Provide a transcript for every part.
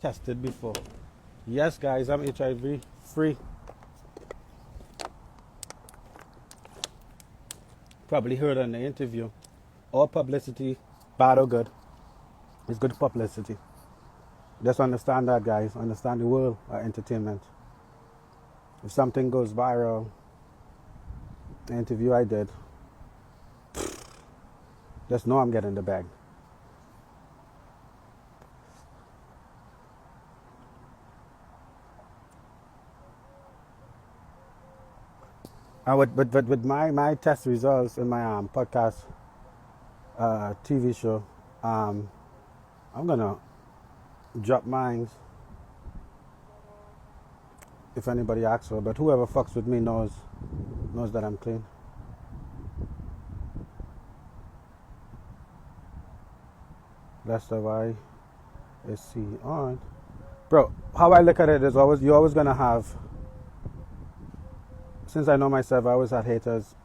tested before. Yes, guys, I'm HIV free. Probably heard on the interview. All publicity, bad or good, is good publicity. Just understand that, guys. Understand the world of entertainment. If something goes viral, the interview I did, just know I'm getting the bag. And with my test results in my podcast TV show, I'm gonna drop mines if anybody asks for. But whoever fucks with me knows that I'm clean. Last of I is see on, bro. How I look at it is you're always gonna have. Since I know myself, I always had haters,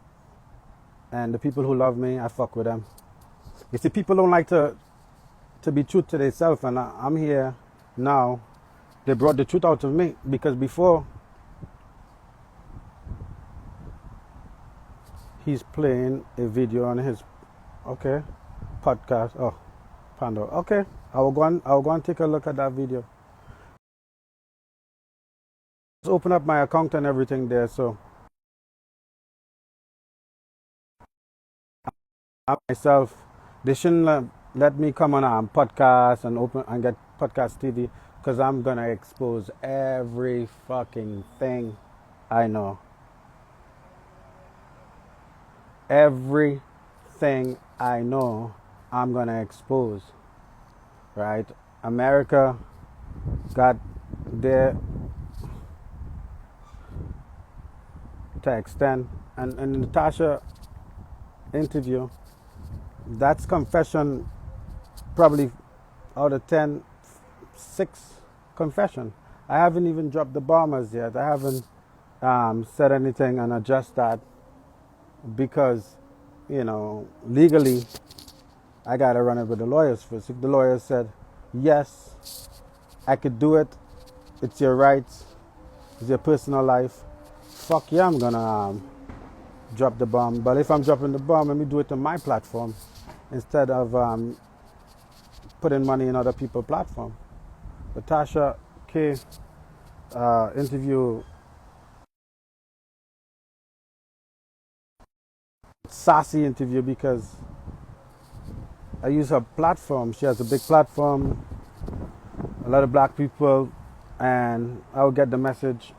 and the people who love me, I fuck with them. You see, people don't like to be true to themselves, and I'm here now. They brought the truth out of me because before he's playing a video on his podcast. Oh, Pandora. Okay, I will go and take a look at that video. Just open up my account and everything there, so I myself, they shouldn't let me come on a podcast and open and get podcast TV because I'm gonna expose every fucking thing I know. Everything I know, I'm gonna expose. Right? America got their to extend, and in the Tasha interview, that's confession, probably out of 10, 6 confession. I haven't even dropped the bombers yet. I haven't said anything and adjust that because, legally, I gotta run it with the lawyers first. If the lawyers said, yes, I could do it, it's your rights, it's your personal life, fuck yeah, I'm gonna drop the bomb. But if I'm dropping the bomb, let me do it on my platform instead of putting money in other people's platform. The Tasha K interview, sassy interview because I use her platform. She has a big platform, a lot of black people, and I will get the message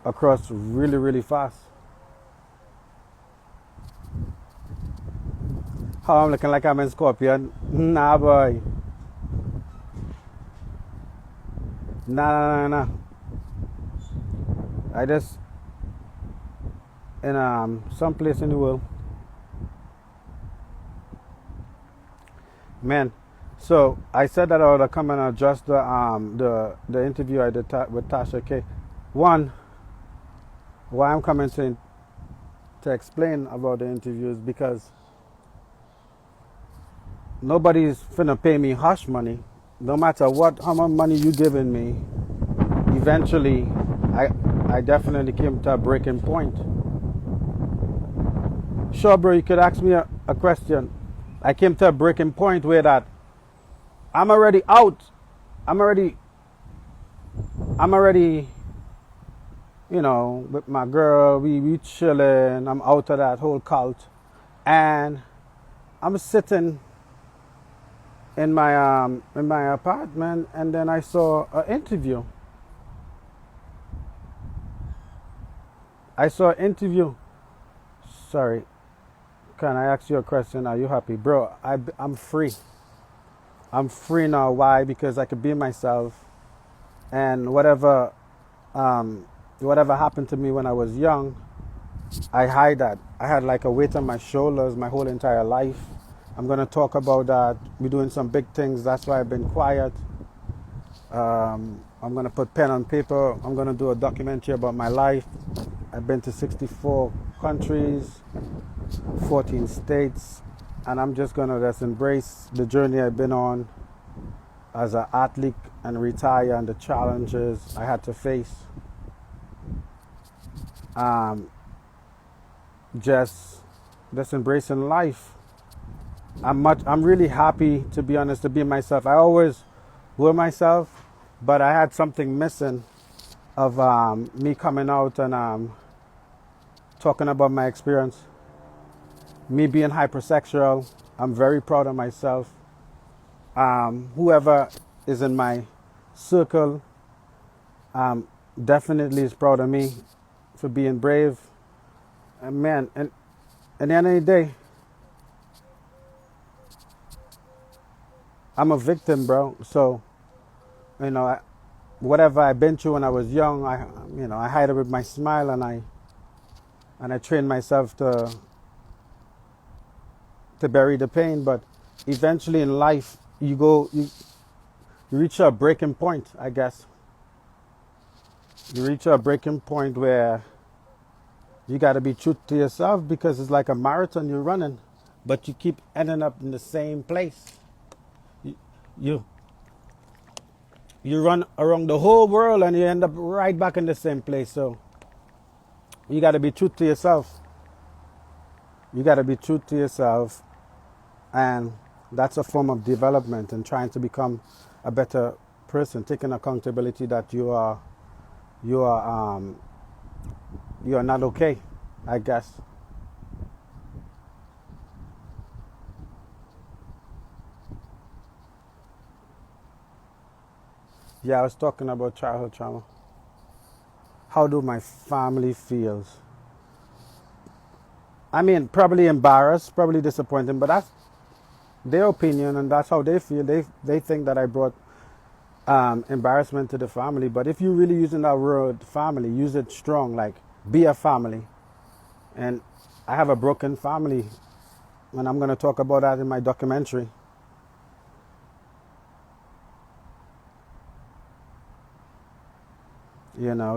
across really, really fast. How I'm looking like I'm in Scorpion? Nah, boy. Nah. I just in some place in the world. Man, so I said that I would come and adjust the interview I did with Tasha K. One, why I'm coming to explain about the interviews because nobody's finna pay me hush money. No matter how much money you giving me, eventually I definitely came to a breaking point. Sure, bro, you could ask me a question. I came to a breaking point where that I'm already out. I'm already, with my girl, we chilling. I'm out of that whole cult. And I'm sitting in my apartment, and then I saw an interview. Sorry. Can I ask you a question? Are you happy? Bro, I'm free. I'm free now. Why? Because I could be myself. And whatever happened to me when I was young, I hide that. I had like a weight on my shoulders my whole entire life. I'm going to talk about that. We're doing some big things. That's why I've been quiet. I'm going to put pen on paper. I'm going to do a documentary about my life. I've been to 64 countries, 14 states, and I'm just going to embrace the journey I've been on as an athlete and retire and the challenges I had to face. Um, just just embracing life. I'm really happy, to be honest, to be myself. I always were myself, but I had something missing of me coming out and talking about my experience. Me being hypersexual, I'm very proud of myself. Whoever is in my circle definitely is proud of me for being brave. And man, and at the end of the day, I'm a victim, bro. So, you know, whatever I've been through when I was young, I hide it with my smile, and I train myself to bury the pain. But eventually in life, you reach a breaking point, I guess. You reach a breaking point where you got to be true to yourself, because it's like a marathon you're running, but you keep ending up in the same place. You you run around the whole world and you end up right back in the same place. So you got to be true to yourself. You got to be true to yourself, and that's a form of development and trying to become a better person, taking accountability that you are not okay, I guess. Yeah, I was talking about childhood trauma. How do my family feels? I mean, probably embarrassed, probably disappointed, but that's their opinion and that's how they feel. They think that I brought embarrassment to the family. But if you're really using that word family, use it strong, like be a family. And I have a broken family, and I'm going to talk about that in my documentary.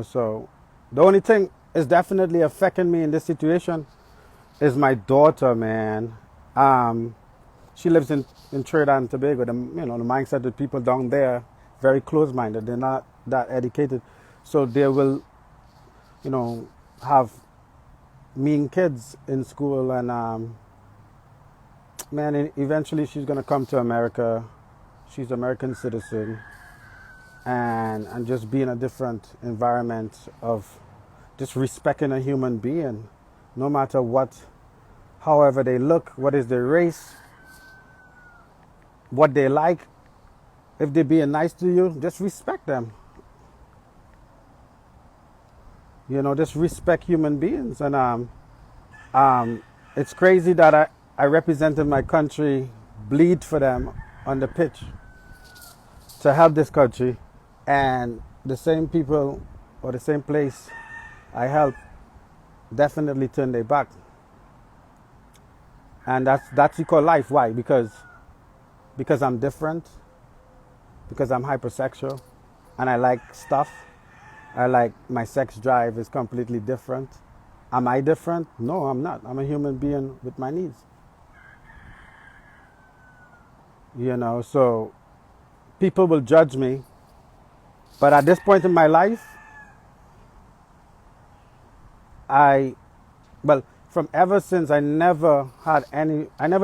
So the only thing is definitely affecting me in this situation is my daughter, man. She lives in Trinidad and Tobago. The mindset of people down there, very close-minded. They're not that educated. So they will, have mean kids in school. And, man, eventually she's going to come to America. She's an American citizen. And just be in a different environment of just respecting a human being, no matter what, however they look, what is their race, what they like. If they're being nice to you, just respect them. Just respect human beings. And it's crazy that I represented my country, bleed for them on the pitch to help this country. And the same people or the same place I help definitely turn their back. And that's equal life. Why? Because I'm different, because I'm hypersexual, and I like stuff. I like my sex drive is completely different. Am I different? No, I'm not. I'm a human being with my needs. So people will judge me. But at this point in my life, from ever since I never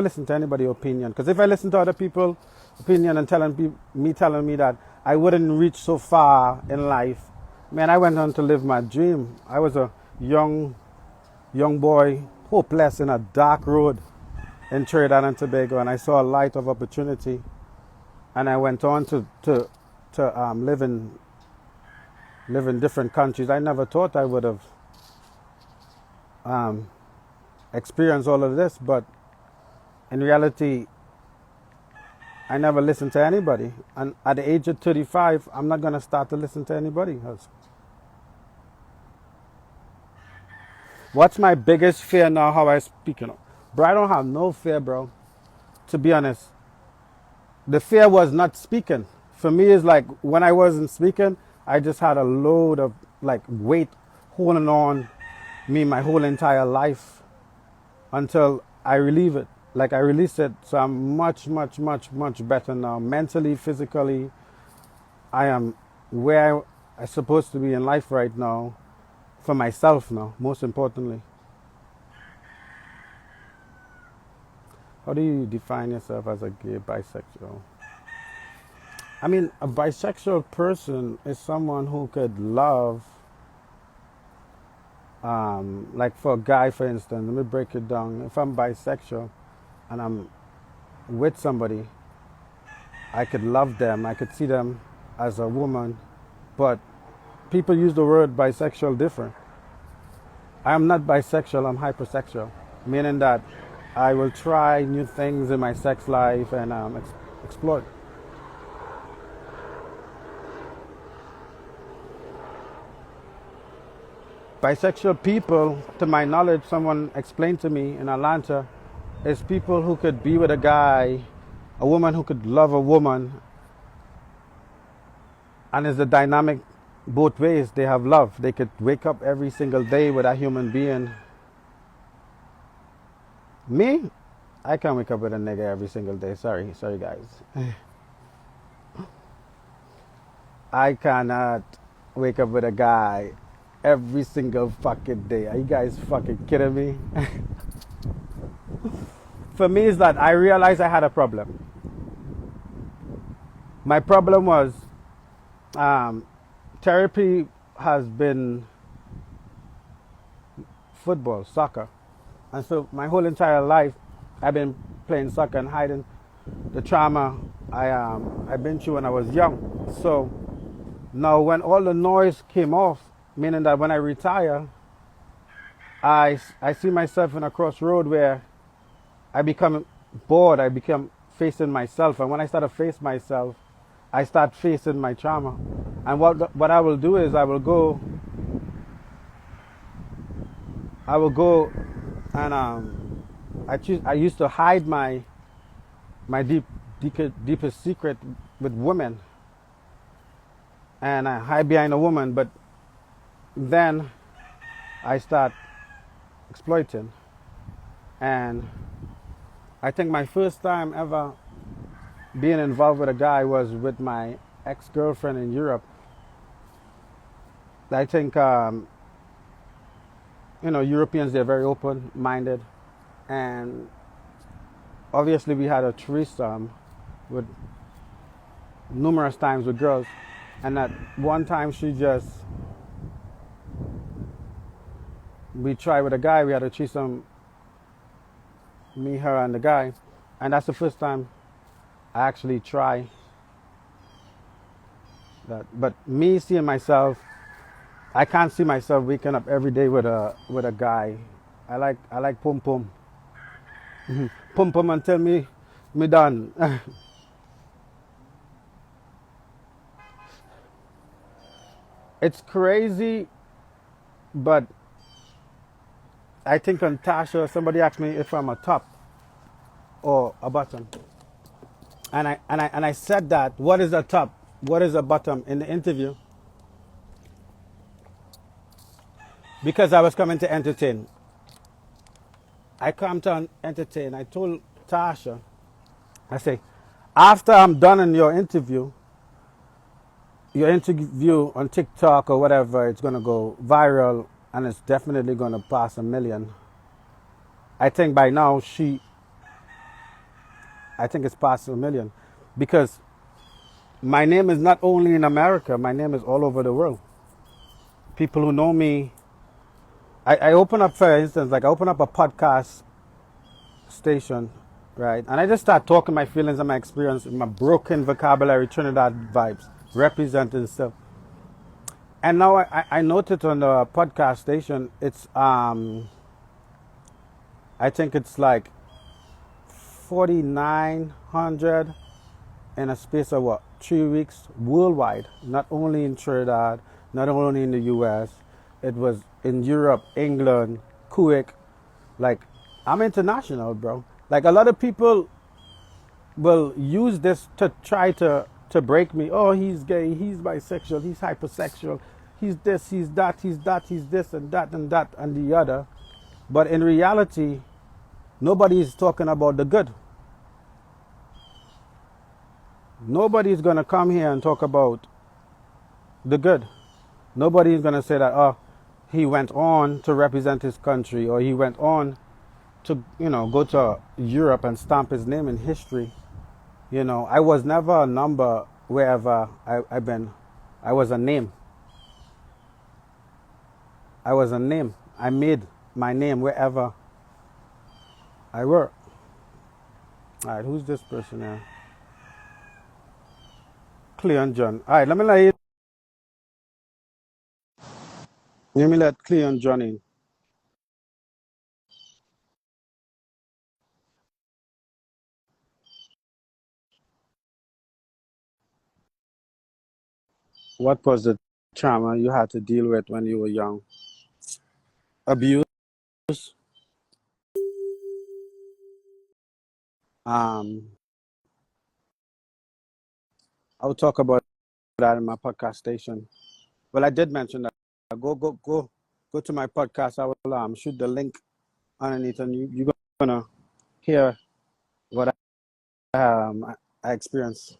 listened to anybody's opinion. Because if I listen to other people's opinion and telling me that I wouldn't reach so far in life, man, I went on to live my dream. I was a young boy, hopeless in a dark road in Trinidad and Tobago, and I saw a light of opportunity, and I went on to live in different countries. I never thought I would have experienced all of this, but in reality, I never listened to anybody. And at the age of 35, I'm not going to start to listen to anybody else. What's my biggest fear now, how I speak? Bro, I don't have no fear, bro. To be honest, the fear was not speaking. For me, it's like when I wasn't speaking, I just had a load of like weight holding on me my whole entire life until I relieve it. Like I release it. So I'm much, much, much, much better now. Mentally, physically, I am where I'm supposed to be in life right now for myself now, most importantly. How do you define yourself as a gay bisexual? I mean, a bisexual person is someone who could love, like for a guy, for instance, let me break it down. If I'm bisexual and I'm with somebody, I could love them, I could see them as a woman, but people use the word bisexual different. I am not bisexual, I'm hypersexual, meaning that I will try new things in my sex life and explore. Bisexual people, to my knowledge, someone explained to me in Atlanta, is people who could be with a guy, a woman who could love a woman, and it's the dynamic both ways. They have love. They could wake up every single day with a human being. Me, I can't wake up with a nigga every single day. Sorry guys. I cannot wake up with a guy every single fucking day. Are you guys fucking kidding me? For me, is that I realized I had a problem. My problem was therapy has been football, soccer. And so my whole entire life, I've been playing soccer and hiding the trauma I've been through when I was young. So now when all the noise came off, meaning that when I retire, I see myself in a crossroad where I become bored, I become facing myself. And when I start to face myself, I start facing my trauma. And what I will do is I will go and I used to hide my deepest secret with women, and I hide behind a woman, but then I start exploiting. And I think my first time ever being involved with a guy was with my ex-girlfriend in Europe. I think Europeans, they're very open-minded, and obviously we had a threesome with numerous times with girls, and at one time we tried with a guy, we had a threesome, me, her, and the guy, and that's the first time I actually try that. But me seeing myself, I can't see myself waking up every day with a guy. I like pum pum. Pum pum until me done. It's crazy, but I think on Tasha, somebody asked me if I'm a top or a bottom, and I said that what is a top, what is a bottom in the interview, because I was coming to entertain. I come to entertain. I told Tasha, I say, after I'm done in your interview on TikTok or whatever, it's going to go viral and it's definitely going to pass 1 million. I think by now I think it's past 1 million, because my name is not only in America, my name is all over the world. People who know me, I open up, for instance, like I open up a podcast station, right? And I just start talking my feelings and my experience, my broken vocabulary, Trinidad vibes, representing stuff. And now I noticed on the podcast station, it's I think it's like 4,900 in a space of what, 3 weeks worldwide, not only in Trinidad, not only in the US, it was in Europe, England, Kuwait. Like, I'm international, bro. Like, a lot of people will use this to try to break me. Oh, he's gay, he's bisexual, he's hypersexual, he's this, he's that, he's this and that and that and the other. But in reality, nobody's talking about the good. Nobody's going to come here and talk about the good. Nobody is going to say that, oh, he went on to represent his country, or he went on to, go to Europe and stamp his name in history. I was never a number wherever I've been. I was a name. I was a name. I made my name wherever I work. All right, who's this person here? Cleon John. All right, let Cleon John in. What was the trauma you had to deal with when you were young? Abuse. Um, I'll talk about that in my podcast station. Well, I did mention that. Go to my podcast. I will shoot the link underneath, and you're gonna hear what I experienced.